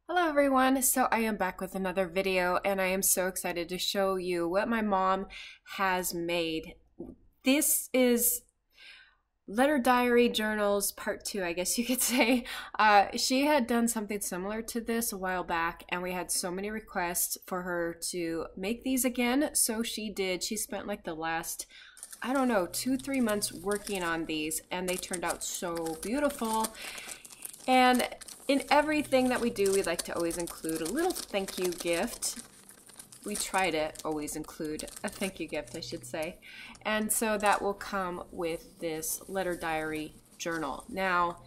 Hello everyone, so I am back with another video and I am so excited to show you what my mom has made. This is Letter Diary Journals Part 2, I guess you could say. She had done something similar to this a while back and we had so many requests for her to make these again, so she did. She spent like the last, I don't know, 2-3 months working on these and they turned out so beautiful. And in everything that we do, we like to always include a little thank you gift. We try to always include a thank you gift, I should say. And so that will come with this letter diary journal. Now,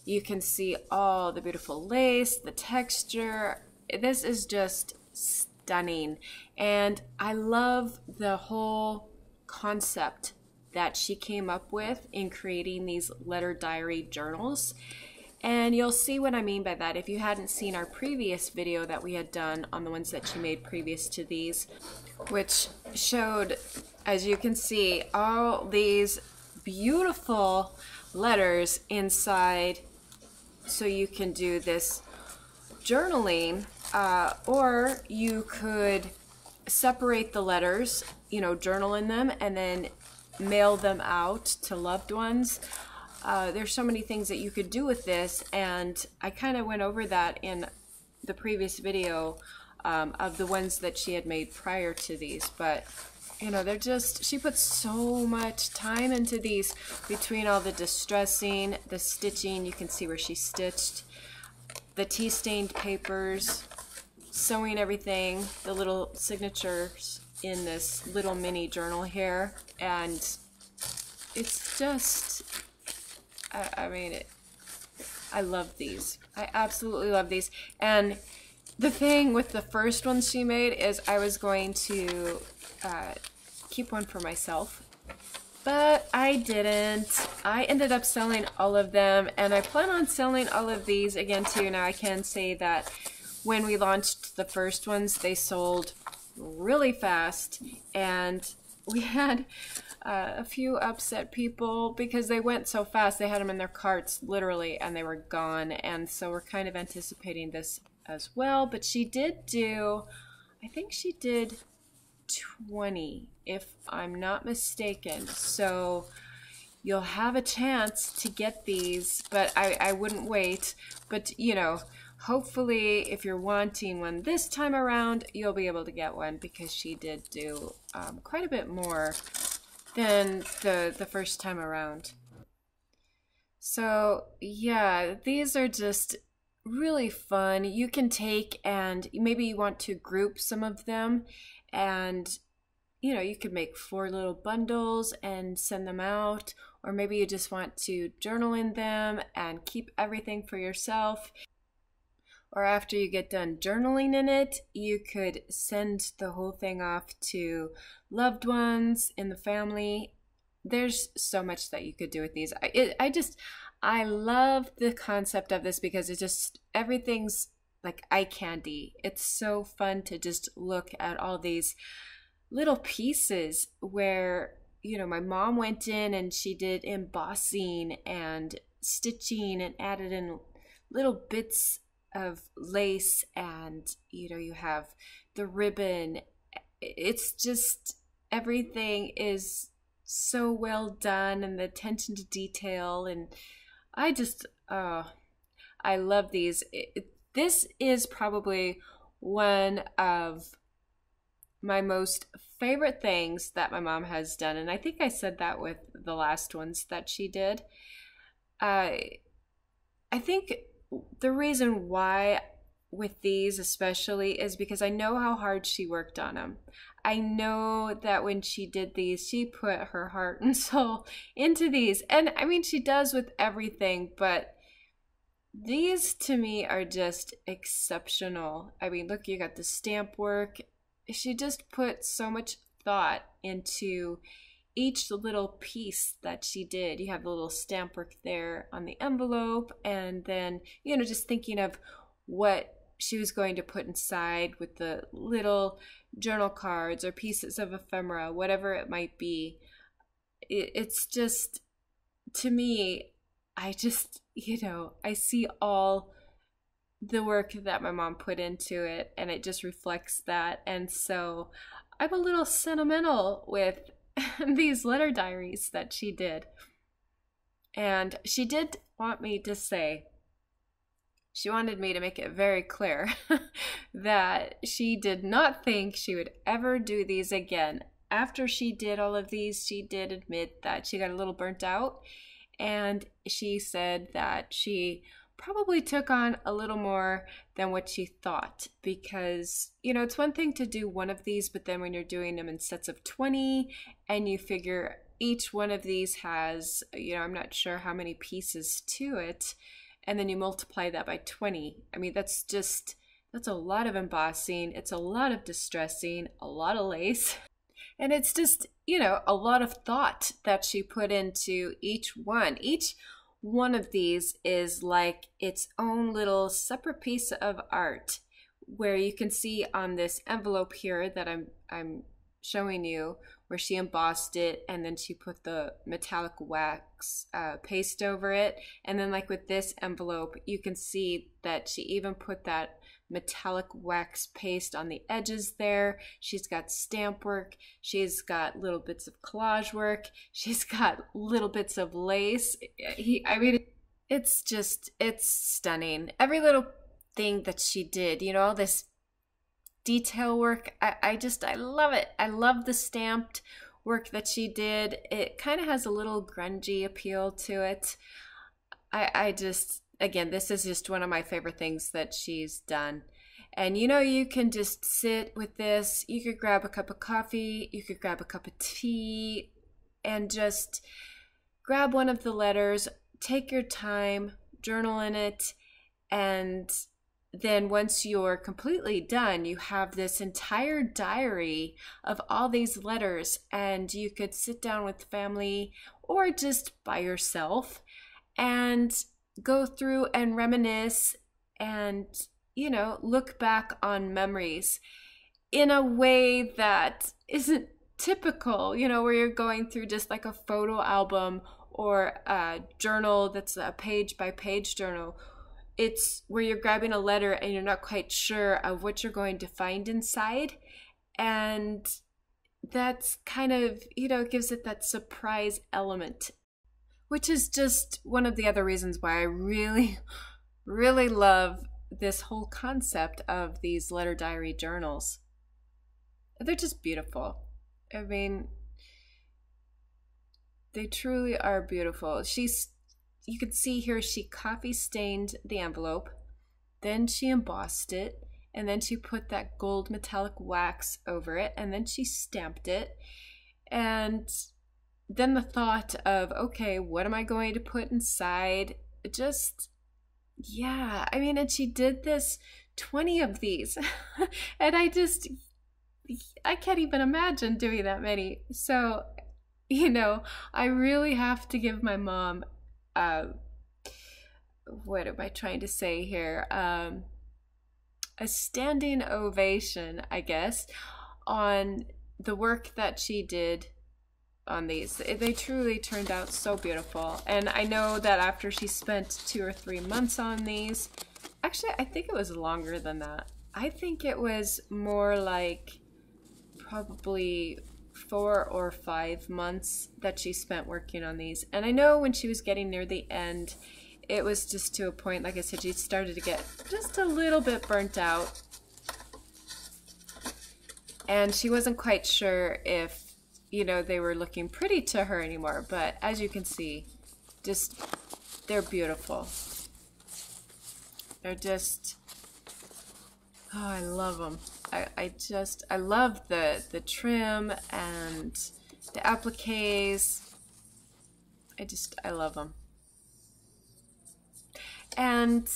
you can see all the beautiful lace, the texture. This is just stunning. And I love the whole concept that she came up with in creating these letter diary journals. And you'll see what I mean by that if you hadn't seen our previous video that we had done on the ones that she made previous to these, which showed, as you can see, all these beautiful letters inside. So you can do this journaling, or you could separate the letters, journal in them, and then mail them out to loved ones. There's so many things that you could do with this, and I kind of went over that in the previous video of the ones that she had made prior to these. But they're just, she put so much time into these, between all the distressing, the stitching. You can see where she stitched the tea stained papers, sewing everything, the little signatures in this little mini journal here, and it's just, I love these. I absolutely love these. And the thing with the first ones she made is I was going to keep one for myself, but I didn't. I ended up selling all of them, and I plan on selling all of these again too. Now I can say that when we launched the first ones, they sold really fast, and we had a few upset people because they went so fast. They had them in their carts literally and they were gone, and so we're kind of anticipating this as well. But she did do, I think she did 20 if I'm not mistaken, so you'll have a chance to get these, but I wouldn't wait. But hopefully if you're wanting one this time around, you'll be able to get one, because she did do quite a bit more than the first time around. So yeah, these are just really fun. You can take, and maybe you want to group some of them, and you could make 4 little bundles and send them out, or maybe you just want to journal in them and keep everything for yourself. Or after you get done journaling in it, you could send the whole thing off to loved ones in the family. There's so much that you could do with these. I love the concept of this because it just, everything's like eye candy. It's so fun to just look at all these little pieces where, my mom went in and she did embossing and stitching and added in little bits of lace, and you have the ribbon. It's just, everything is so well done, and the attention to detail, and I just I love these. This is probably one of my most favorite things that my mom has done, and I think I said that with the last ones that she did. I think the reason why with these especially is because I know how hard she worked on them. I know that when she did these, she put her heart and soul into these. And she does with everything, but these to me are just exceptional. Look, you got the stamp work. She just put so much thought into each little piece that she did. You have the little stamp work there on the envelope, and then just thinking of what she was going to put inside with the little journal cards or pieces of ephemera, whatever it might be. It's just, to me, I just, I see all the work that my mom put into it, and it just reflects that. And so I'm a little sentimental with these letter diaries that she did. And she did want me to say, she wanted me to make it very clear that she did not think she would ever do these again. After she did all of these, she did admit that she got a little burnt out, and she said that she probably took on a little more than what she thought, because, you know, it's one thing to do one of these, but then when you're doing them in sets of 20 and you figure each one of these has, you know, I'm not sure how many pieces to it, and then you multiply that by 20. I mean, that's a lot of embossing. It's a lot of distressing, a lot of lace. And it's just, you know, a lot of thought that she put into each one. Each one of these is like its own little separate piece of art, where you can see on this envelope here that I'm showing you, where she embossed it and then she put the metallic wax paste over it. And then like with this envelope, you can see that she even put that metallic wax paste on the edges there. She's got stamp work. She's got little bits of collage work. She's got little bits of lace. I mean, it's stunning. Every little thing that she did, you know, all this detail work, I love it. I love the stamped work that she did. It kind of has a little grungy appeal to it. Again, this is just one of my favorite things that she's done. And you know, you can just sit with this. You could grab a cup of coffee, you could grab a cup of tea, and just grab one of the letters, take your time, journal in it, and then once you're completely done, you have this entire diary of all these letters, and you could sit down with family or just by yourself and go through and reminisce and, you know, look back on memories in a way that isn't typical, you know, where you're going through just like a photo album or a journal that's a page by page journal. It's where you're grabbing a letter and you're not quite sure of what you're going to find inside. And that's kind of, you know, gives it that surprise element, which is just one of the other reasons why I really, really love this whole concept of these letter diary journals. They're just beautiful. I mean, they truly are beautiful. You can see here she coffee stained the envelope, then she embossed it, and then she put that gold metallic wax over it, and then she stamped it. And then the thought of, okay, what am I going to put inside? Just, yeah, I mean, and she did 20 of these. And I can't even imagine doing that many. So, you know, I really have to give my mom, what am I trying to say here? A standing ovation, I guess, on the work that she did on these. They truly turned out so beautiful. And I know that after she spent 2 or 3 months on these, actually, I think it was longer than that. I think it was more like probably 4 or 5 months that she spent working on these. And I know when she was getting near the end, it was just to a point, like I said, she started to get just a little bit burnt out. And she wasn't quite sure if, you know, they were looking pretty to her anymore. But as you can see, they're beautiful. They're just, oh, I love them. I love the trim and the appliques. I love them. And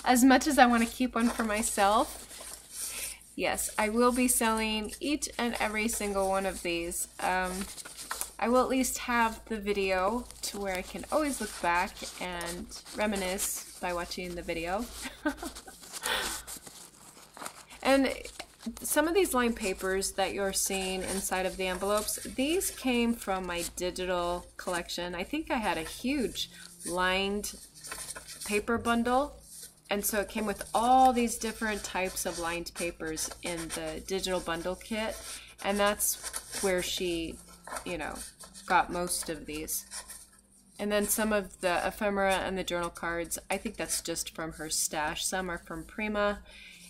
as much as I want to keep one for myself, yes, I will be selling each and every single one of these. I will at least have the video to where I can always look back and reminisce by watching the video. And some of these lined papers that you're seeing inside of the envelopes, these came from my digital collection. I think I had a huge lined paper bundle, And so it came with all these different types of lined papers in the digital bundle kit. And that's where she, you know, got most of these. And then some of the ephemera and the journal cards, I think that's just from her stash. Some are from Prima,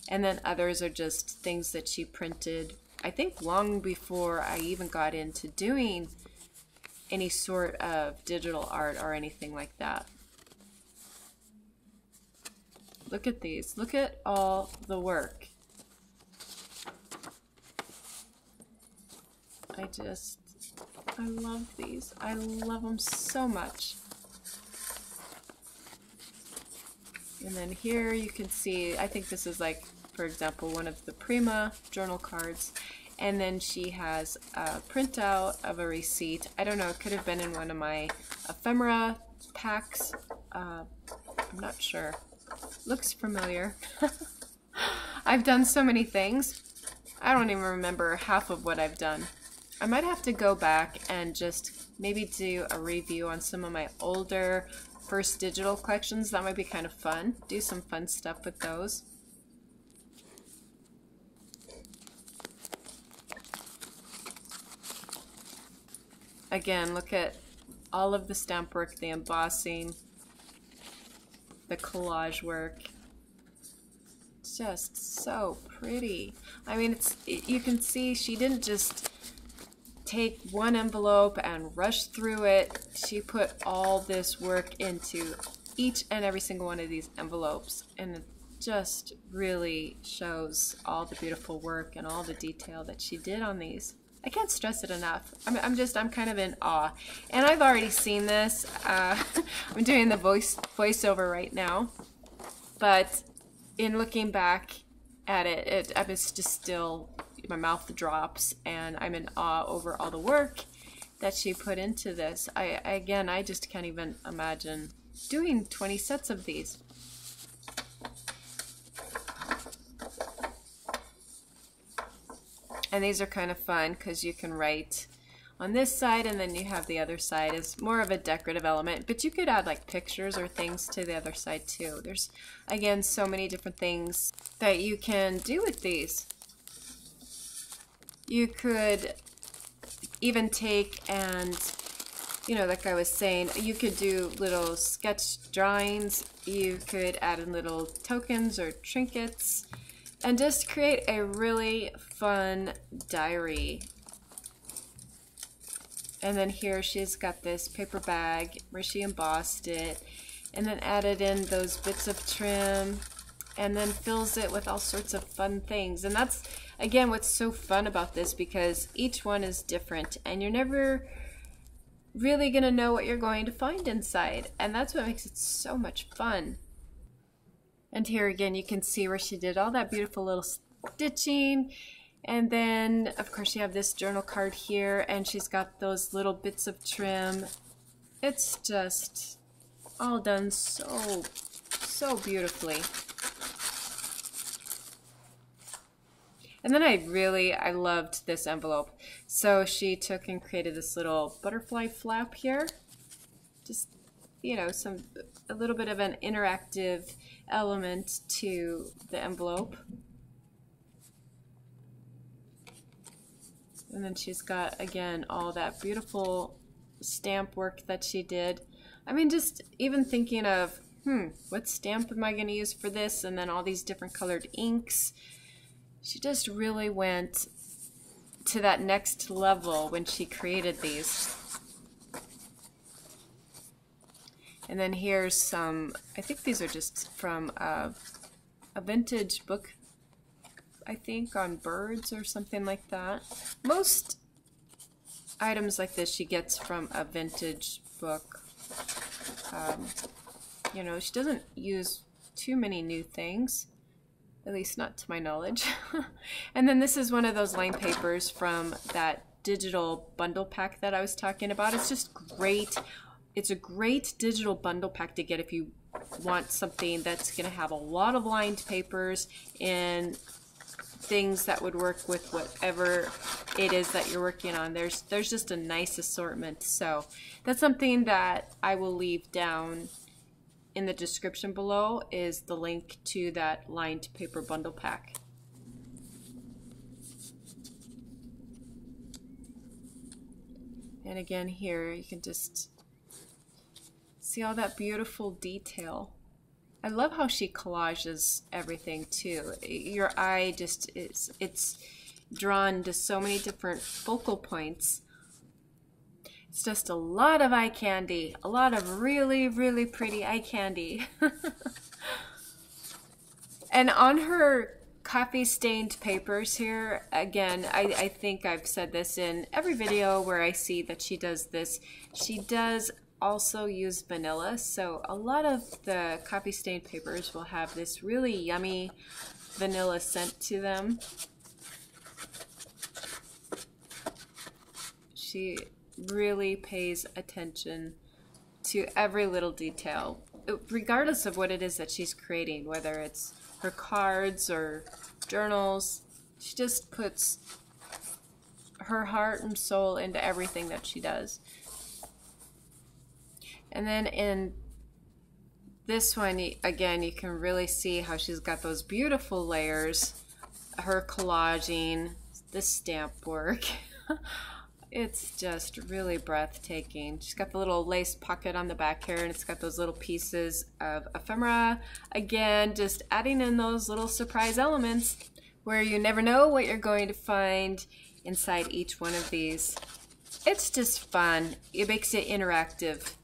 and then others are just things that she printed, I think long before I even got into doing any sort of digital art or anything like that. Look at these. Look at all the work. I love these. I love them so much. And then here you can see, I think this is like, for example, one of the Prima journal cards. And then she has a printout of a receipt. I don't know, it could have been in one of my ephemera packs. I'm not sure. Looks familiar. I've done so many things. I don't even remember half of what I've done. I might have to go back and just maybe do a review on some of my older first digital collections. That might be kind of fun. Do some fun stuff with those. Again, look at all of the stamp work, the embossing, the collage work. It's just so pretty. I mean, you can see she didn't just take one envelope and rush through it. She put all this work into each and every single one of these envelopes, and it just really shows all the beautiful work and all the detail that she did on these. I can't stress it enough. I'm kind of in awe. And I've already seen this. I'm doing the voiceover right now. But in looking back at it, I was just still, my mouth drops, and I'm in awe over all the work that she put into this. Again, I just can't even imagine doing 20 sets of these. And these are kind of fun because you can write on this side, and then you have the other side as more of a decorative element, but you could add like pictures or things to the other side too. There's, again, so many different things that you can do with these. You could even take and, you know, like I was saying, you could do little sketch drawings, you could add in little tokens or trinkets, and just create a really fun diary. And then here she's got this paper bag where she embossed it and then added in those bits of trim and then fills it with all sorts of fun things. And that's, again, what's so fun about this, because each one is different and you're never really gonna know what you're going to find inside. And that's what makes it so much fun. And here again, you can see where she did all that beautiful little stitching. And then, of course, you have this journal card here, and she's got those little bits of trim. It's just all done so beautifully. And then I loved this envelope. So she took and created this little butterfly flap here. Just, you know, a little bit of an interactive element to the envelope. And then she's got, again, all that beautiful stamp work that she did. I mean, just even thinking of, what stamp am I going to use for this? And then all these different colored inks. She just really went to that next level when she created these. And then here's some, I think these are just from a vintage book, I think, on birds or something like that. Most items like this she gets from a vintage book. You know, she doesn't use too many new things, at least not to my knowledge. And then this is one of those line papers from that digital bundle pack that I was talking about. It's just great. It's a great digital bundle pack to get if you want something that's going to have a lot of lined papers and things that would work with whatever it is that you're working on. There's just a nice assortment. So that's something that I will leave down in the description below is the link to that lined paper bundle pack. And again here, you can just see all that beautiful detail. I love how she collages everything too. Your eye just it's drawn to so many different focal points. It's just a lot of eye candy, a lot of really, really pretty eye candy. And on her coffee stained papers here, again, I think I've said this in every video where I see that she does this. She does also use vanilla, so a lot of the coffee stained papers will have this really yummy vanilla scent to them. She really pays attention to every little detail, regardless of what it is that she's creating, whether it's her cards or journals. She just puts her heart and soul into everything that she does. And then in this one, again, you can really see how she's got those beautiful layers, her collaging, the stamp work. It's just really breathtaking. She's got the little lace pocket on the back here, and it's got those little pieces of ephemera. Again, just adding in those little surprise elements where you never know what you're going to find inside each one of these. It's just fun. It makes it interactive.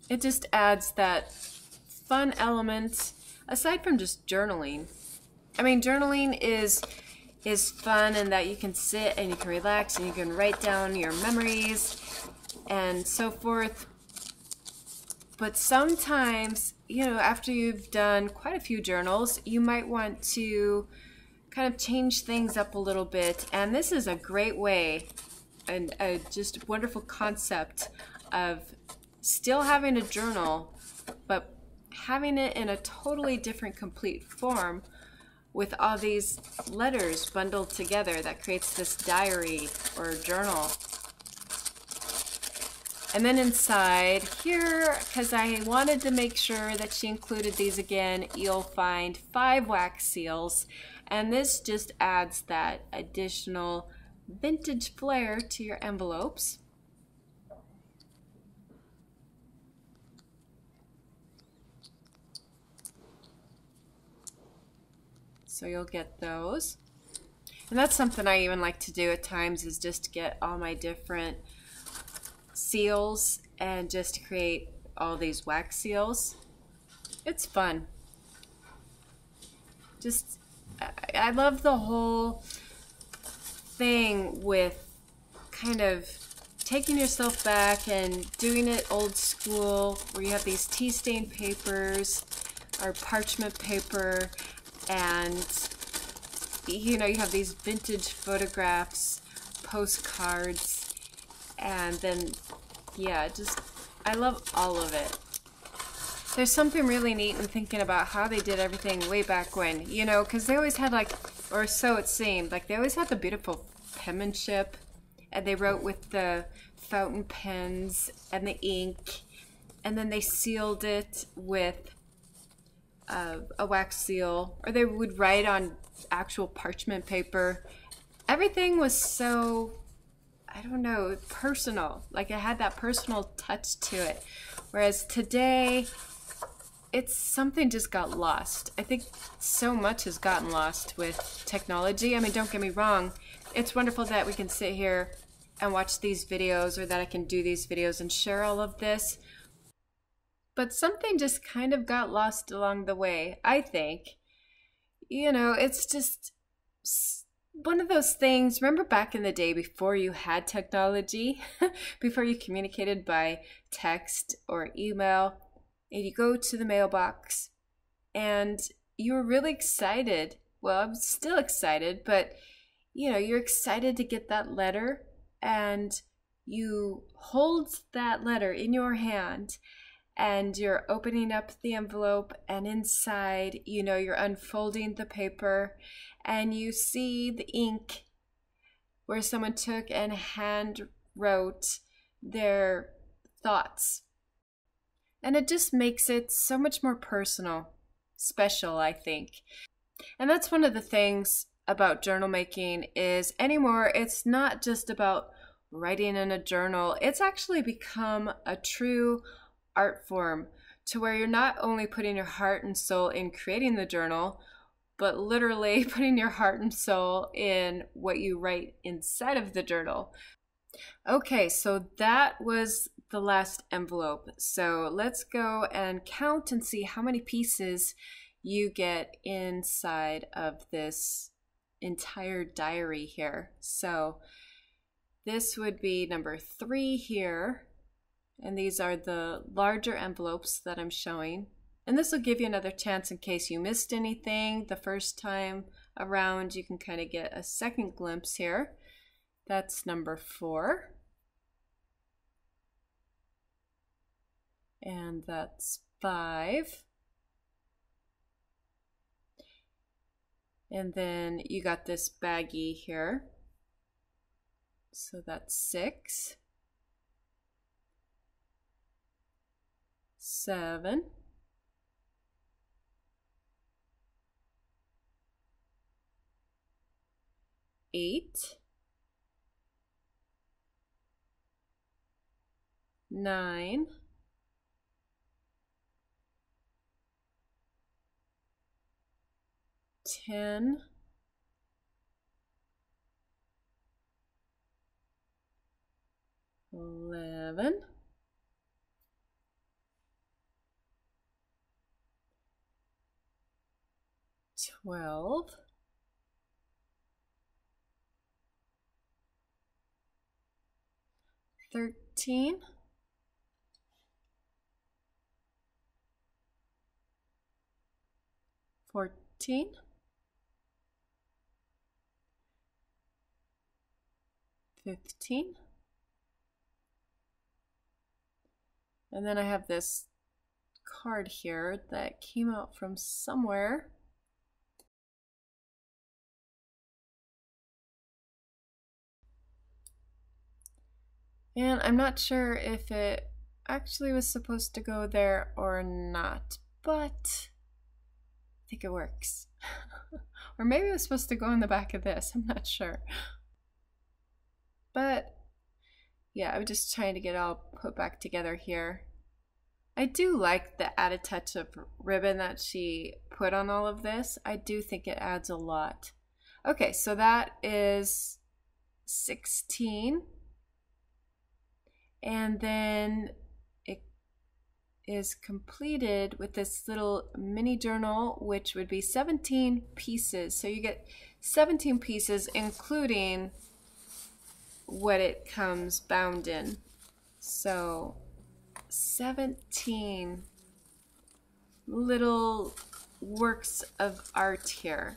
It just adds that fun element aside from just journaling. I mean, journaling is fun in that you can sit and you can relax and you can write down your memories and so forth. But sometimes, you know, after you've done quite a few journals, you might want to kind of change things up a little bit. And this is a great way and a just wonderful concept of still having a journal, but having it in a totally different, complete form with all these letters bundled together that creates this diary or journal. And then inside here, because I wanted to make sure that she included these again, you'll find 5 wax seals. And this just adds that additional vintage flair to your envelopes. So you'll get those. And that's something I even like to do at times, is just get all my different seals and just create all these wax seals. It's fun. Just, I love the whole thing with kind of taking yourself back and doing it old school, where you have these tea stained papers or parchment paper, and you know, you have these vintage photographs, postcards, and then yeah, just I love all of it. There's something really neat in thinking about how they did everything way back when, you know, because they always had, like, or so it seemed, like they always had the beautiful penmanship, and they wrote with the fountain pens and the ink, and then they sealed it with a wax seal, or they would write on actual parchment paper. Everything was so, I don't know, personal. Like, it had that personal touch to it. Whereas today, it's something just got lost. I think so much has gotten lost with technology. I mean, don't get me wrong. It's wonderful that we can sit here and watch these videos, or that I can do these videos and share all of this. But something just kind of got lost along the way, I think. You know, it's just one of those things. Remember back in the day before you had technology, before you communicated by text or email, and you go to the mailbox and you were really excited. Well, I'm still excited, but you know, you're excited to get that letter, and you hold that letter in your hand, and you're opening up the envelope, and inside, you know, you're unfolding the paper, and you see the ink where someone took and hand wrote their thoughts. And it just makes it so much more personal, special, I think. And that's one of the things about journal making is anymore, it's not just about writing in a journal. It's actually become a true art form to where you're not only putting your heart and soul in creating the journal, but literally putting your heart and soul in what you write inside of the journal. Okay, so that was the last envelope. So let's go and count and see how many pieces you get inside of this entire diary here. So this would be number 3 here, and these are the larger envelopes that I'm showing. And this will give you another chance in case you missed anything the first time around. You can kind of get a second glimpse here. That's number 4. And that's 5. And then you got this baggie here. So that's 6. 7. 8. 9. 10. 11. 12. 13. 14. 15. And then I have this card here that came out from somewhere. And I'm not sure if it actually was supposed to go there or not, but I think it works. Or maybe it was supposed to go in the back of this, I'm not sure. But yeah, I'm just trying to get it all put back together here. I do like the added touch of ribbon that she put on all of this. I do think it adds a lot. Okay, so that is 16. And then it is completed with this little mini journal, which would be 17 pieces. So you get 17 pieces, including what it comes bound in. So 17 little works of art here.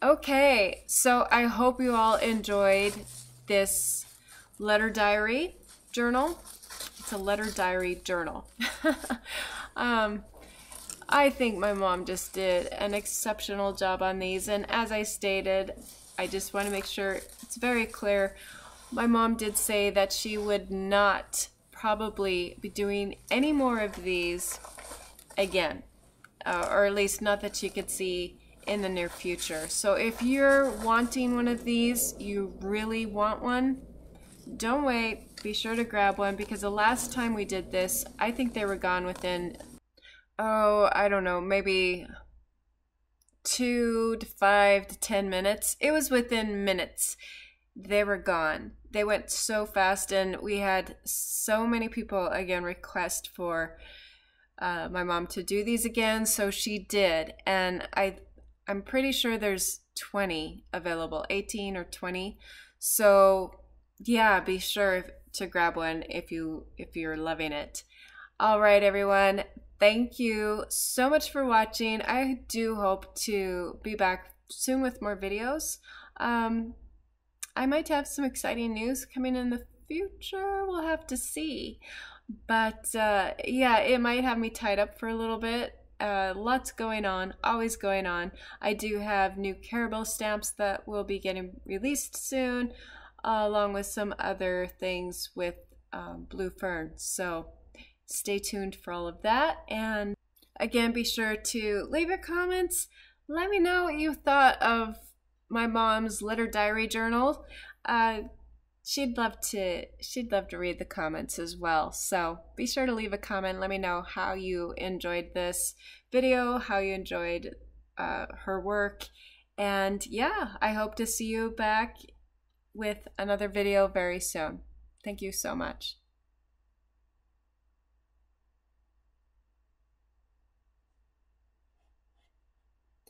Okay, so I hope you all enjoyed this letter diary journal. It's a letter diary journal. I think my mom just did an exceptional job on these, and as I stated, I just want to make sure it's very clear. My mom did say that she would not probably be doing any more of these again, or at least not that she could see in the near future. So if you're wanting one of these, you really want one, don't wait, be sure to grab one, because the last time we did this, I think they were gone within, oh, I don't know, maybe 2 to 5 to 10 minutes. It was within minutes. They were gone. They went so fast, and we had so many people again request for my mom to do these again, so she did. And I'm pretty sure there's 20 available, 18 or 20. So yeah, be sure to grab one if you're loving it. All right, everyone. Thank you so much for watching. I do hope to be back soon with more videos. I might have some exciting news coming in the future. We'll have to see. But yeah, it might have me tied up for a little bit. Lots going on, always going on. I do have new Caribou stamps that will be getting released soon, along with some other things with Blue Fern. So stay tuned for all of that. And again, be sure to leave your comments. Let me know what you thought of my mom's letter diary journal. She'd love to read the comments as well. So be sure to leave a comment. Let me know how you enjoyed this video, how you enjoyed her work. And yeah, I hope to see you back with another video very soon. Thank you so much.